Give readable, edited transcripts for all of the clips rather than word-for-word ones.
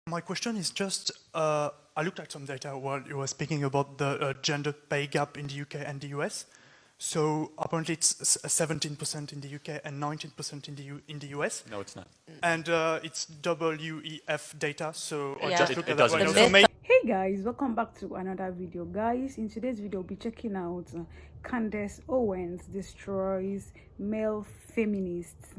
My question is just, I looked at some data while you were speaking about the gender pay gap in the UK and the US. So apparently it's 17% in the UK and 19% in the US. No, it's not. And it's WEF data, so I Yeah. just looked at It that right now. doesn't So maybe Hey guys, welcome back to another video. Guys, in today's video we'll be checking out Candace Owens destroys male feminists.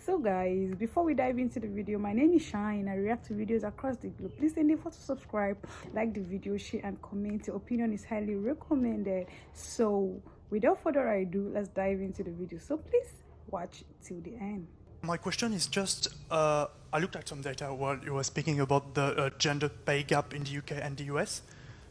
So guys, before we dive into the video, my name is Shine. I react to videos across the globe. Please endeavor to subscribe, like the video, share and comment. Your opinion is highly recommended. So without further ado, let's dive into the video. So please watch till the end. my question is just, I looked at some data while you were speaking about the gender pay gap in the UK and the US.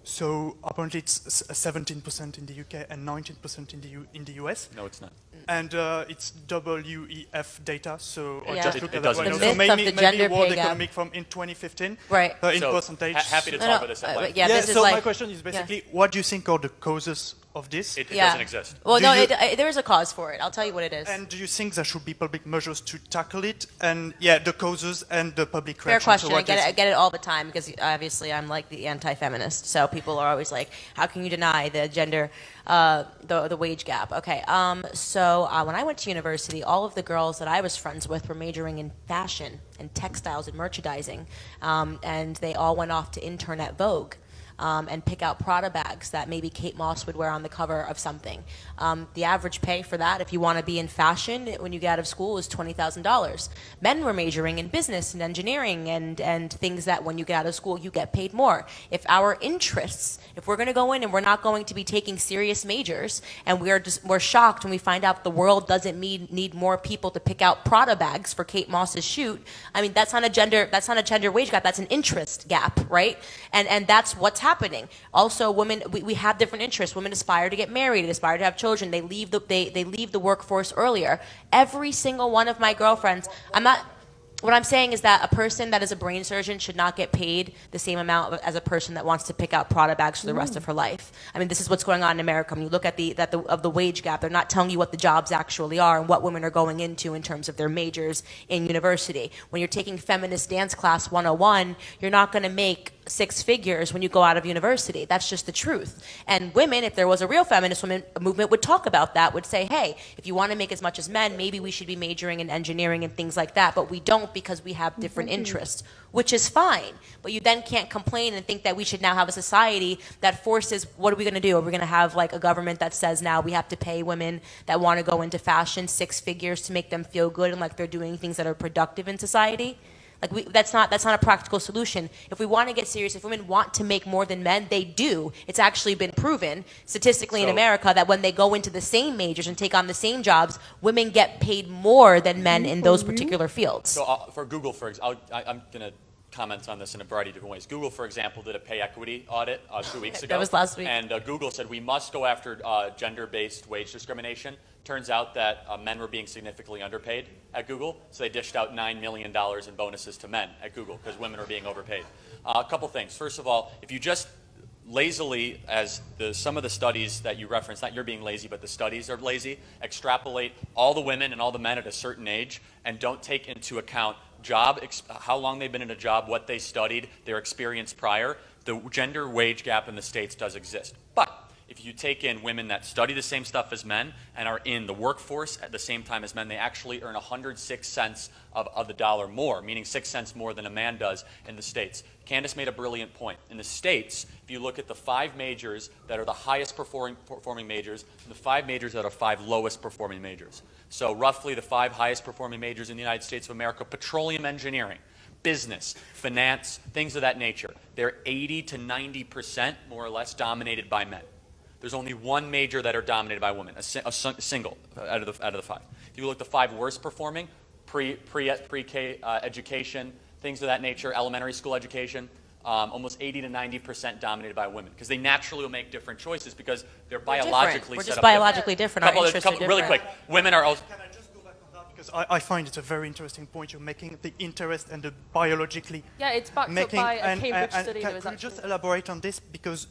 So apparently it's 17% in the UK and 19% in the US. No, it's not. And it's WEF data, so I Yeah. just looked It at that doesn't right now. exist. So The myth of maybe the gender World pay gap. Economic from in 2015, Right. in So, percentage. happy to No, talk no, about this at length. yeah, this is so like, my question is basically, what do you think are the causes of this? It yeah. doesn't exist. Well, Do no, you- there is a cause for it. I'll tell you what it is. And do you think there should be public measures to tackle it? And yeah, the causes and the public Fair reaction. question. So I what get is- it. I get it all the time because obviously I'm like the anti-feminist. So people are always like, "How can you deny the gender, the wage gap?" Okay. So when I went to university, all of the girls that I was friends with were majoring in fashion and textiles and merchandising, and they all went off to intern at Vogue. And pick out Prada bags that maybe Kate Moss would wear on the cover of something. The average pay for that, if you want to be in fashion when you get out of school, is $20,000. Men were majoring in business and engineering and things that when you get out of school, you get paid more. If our interests, if we're going to go in and we're not going to be taking serious majors, and we're shocked when we find out the world doesn't need more people to pick out Prada bags for Kate Moss's shoot. I mean, that's not a gender wage gap. That's an interest gap, right? And that's what's happening. Also, women, we have different interests. Women aspire to get married, they aspire to have children. They leave the workforce earlier. Every single one of my girlfriends, what I'm saying is that a person that is a brain surgeon should not get paid the same amount as a person that wants to pick out Prada bags for the rest of her life. I mean, this is what's going on in America. When you look at the wage gap, they're not telling you what the jobs actually are and what women are going into in terms of their majors in university. When you're taking feminist dance class 101, you're not going to make 6 figures when you go out of university. That's just the truth. And women, if there was a real feminist movement, would talk about that, would say, hey, if you want to make as much as men, maybe we should be majoring in engineering and things like that, but we don't because we have different interests, which is fine. But you then can't complain and think that we should now have a society that forces, what are we going to do? Are we going to have like a government that says now we have to pay women that want to go into fashion 6 figures to make them feel good and like they're doing things that are productive in society? Like that's not a practical solution. If we want to get serious, if women want to make more than men, they do. It's actually been proven statistically in America that when they go into the same majors and take on the same jobs, women get paid more than men in those particular fields. So for Google, for example, I'm going to comment on this in a variety of different ways. Google, for example, did a pay equity audit 2 weeks ago. That was last week. And Google said we must go after gender-based wage discrimination. Turns out that men were being significantly underpaid at Google, so they dished out $9 million in bonuses to men at Google because women are being overpaid. A couple things. First of all, if you just lazily, as some of the studies that you referenced, not you're being lazy, but the studies are lazy, extrapolate all the women and all the men at a certain age and don't take into account how long they've been in a job, what they studied, their experience prior, the gender wage gap in the States does exist. But if you take in women that study the same stuff as men and are in the workforce at the same time as men, they actually earn 106 cents of the dollar more, meaning 6 cents more than a man does in the States. Candace made a brilliant point. In the States, if you look at the 5 majors that are the highest performing majors, and the 5 majors that are 5 lowest performing majors. So roughly the 5 highest performing majors in the United States of America: petroleum engineering, business, finance, things of that nature. They're 80 to 90% more or less dominated by men. There's only one major that are dominated by women, a single out of the 5. If you look at the 5 worst performing, pre-K education, things of that nature, elementary school education, almost 80 to 90% dominated by women because they naturally will make different choices because they're biologically We're set just up biologically different. Our Couple interests are different. really quick. Women are also. Can I just go back on that? Because I find it's a very interesting point you're making, the interest and the biologically Yeah, it's backed up by a Cambridge study that was can you actually... just elaborate on this? Because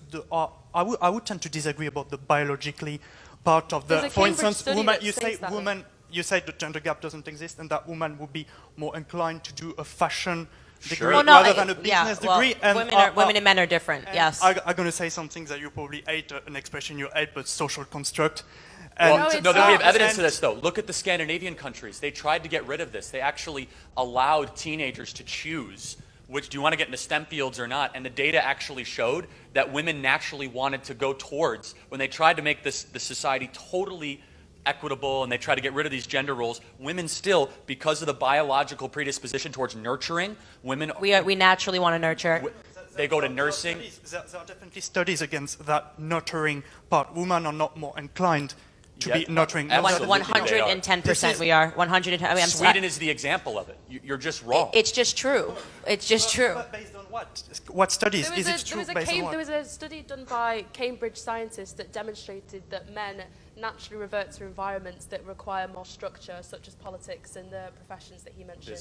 I would tend to disagree about the biologically part of the, There's a for Cambridge instance, study women, that you say states that, women, you say the gender gap doesn't exist and that women would be more inclined to do a fashion degree Sure. Well, no, rather than a business well, degree. And women and men are different. Yes. I'm going to say something that you probably hate, an expression you hate, but social construct. Well, And No, no, we have not. evidence to this, though. Look at the Scandinavian countries. They tried to get rid of this. They actually allowed teenagers to choose which do you want to get into STEM fields or not, and the data actually showed that women naturally wanted to go towards, when they tried to make the society totally equitable and they tried to get rid of these gender roles, women still, because of the biological predisposition towards nurturing, women... We naturally want to nurture. They go to nursing. There are definitely studies against that nurturing part. Women are not more inclined to be nurturing. Absolutely. 110% we are. 110. I mean, Sweden is the example of it. You're just wrong. It's just true. It's just true. But based on what? What studies? There was, Is it true based on what? there was a study done by Cambridge scientists that demonstrated that men naturally revert to environments that require more structure, such as politics and the professions that he mentioned.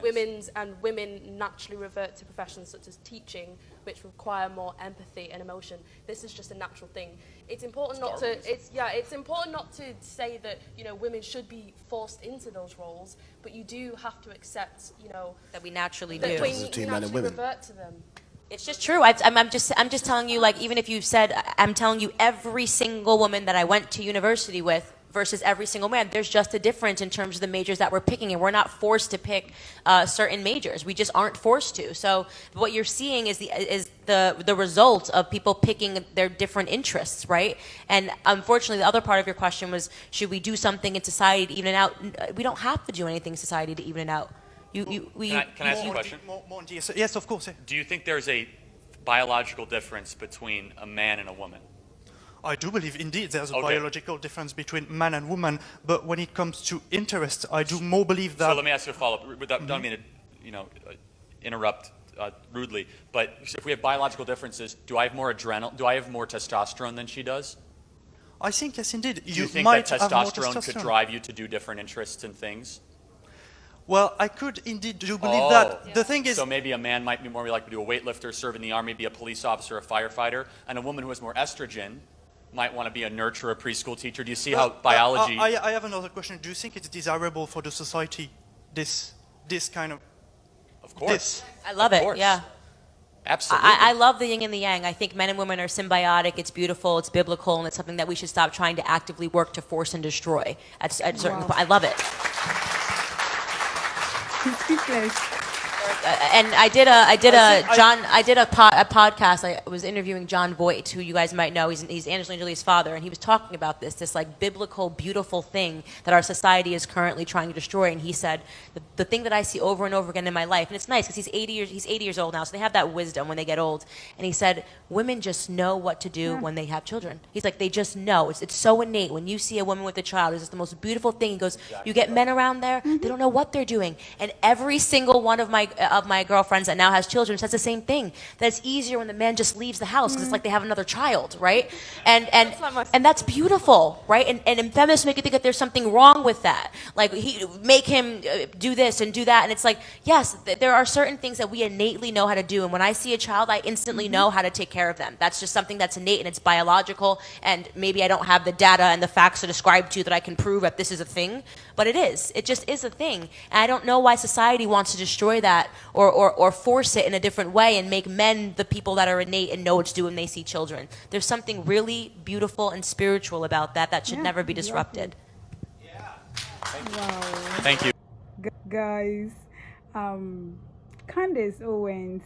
Business and women naturally revert to professions such as teaching, which require more empathy and emotion. This is just a natural thing. It's important it's important not to say that, you know, women should be forced into those roles, but you do have to accept, you know, That we naturally that do. we Between men and naturally women. revert to them. It's just true. I'm just telling you, like, even if you said, I'm telling you, every single woman that I went to university with versus every single man, there's just a difference in terms of the majors that we're picking, and we're not forced to pick certain majors. We just aren't forced to. So what you're seeing is the result of people picking their different interests, right? And unfortunately, the other part of your question was, should we do something in society to even it out? We don't have to do anything in society to even it out. Can I ask you a question? Yes, of course. Yeah. Do you think there's a biological difference between a man and a woman? I do believe indeed there's a Okay. biological difference between man and woman, but when it comes to interest, I do more believe that. So let me ask you a follow-up. Don't mean to, interrupt rudely, but if we have biological differences, do I have more testosterone than she does? I think yes, indeed. Do you think might that have more testosterone could drive you to do different interests and things? Well, I could indeed do believe that. The thing is, So maybe a man might be more likely to be a weightlifter, serve in the army, be a police officer, a firefighter, and a woman who has more estrogen might want to be a nurturer, a preschool teacher. Do you see how biology... I have another question. Do you think it's desirable for the society, this kind of... Of course. I love Of it. course. Yeah. Absolutely. I love the yin and the yang. I think men and women are symbiotic. It's beautiful. It's biblical, and it's something that we should stop trying to actively work to force and destroy. At a certain point, I love it. Speechless. And I did a podcast. I was interviewing John Voight, who you guys might know. He's Angelina Jolie's father, and he was talking about this like biblical, beautiful thing that our society is currently trying to destroy. And he said the thing that I see over and over again in my life, and it's nice because he's 80 years old now, so they have that wisdom when they get old. And he said women just know what to do when they have children. He's like, they just know. It's so innate. When you see a woman with a child, it's just the most beautiful thing. He goes, you get men around there, they don't know what they're doing. And every single one of my girlfriends that now has children says the same thing, that it's easier when the man just leaves the house because it's like they have another child, right? And that's beautiful, right? And feminists make you think that there's something wrong with that, like make him do this and do that. And it's like, yes, there are certain things that we innately know how to do, and when I see a child, I instantly know how to take care of them. That's just something that's innate and it's biological, and maybe I don't have the data and the facts to describe to you that I can prove that this is a thing, but it just is a thing. And I don't know why society wants to destroy that or force it in a different way and make men the people that are innate and know what to do when they see children. There's something really beautiful and spiritual about that should never be disrupted. Wow. Thank you. Guys, Candace Owens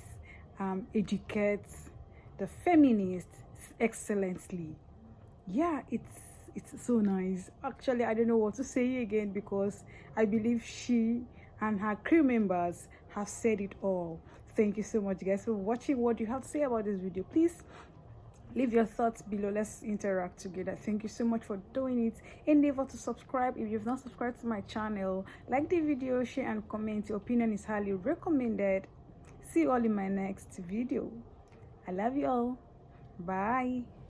educates the feminists excellently. Yeah, it's so nice. Actually, I don't know what to say again because I believe she and her crew members have said it all. Thank you so much, guys, for watching. What do you have to say about this video? Please leave your thoughts below. Let's interact together. Thank you so much for doing it. Endeavor to subscribe if you've not subscribed to my channel. Like the video, share and comment. Your opinion is highly recommended. See you all in my next video. I love you all. Bye.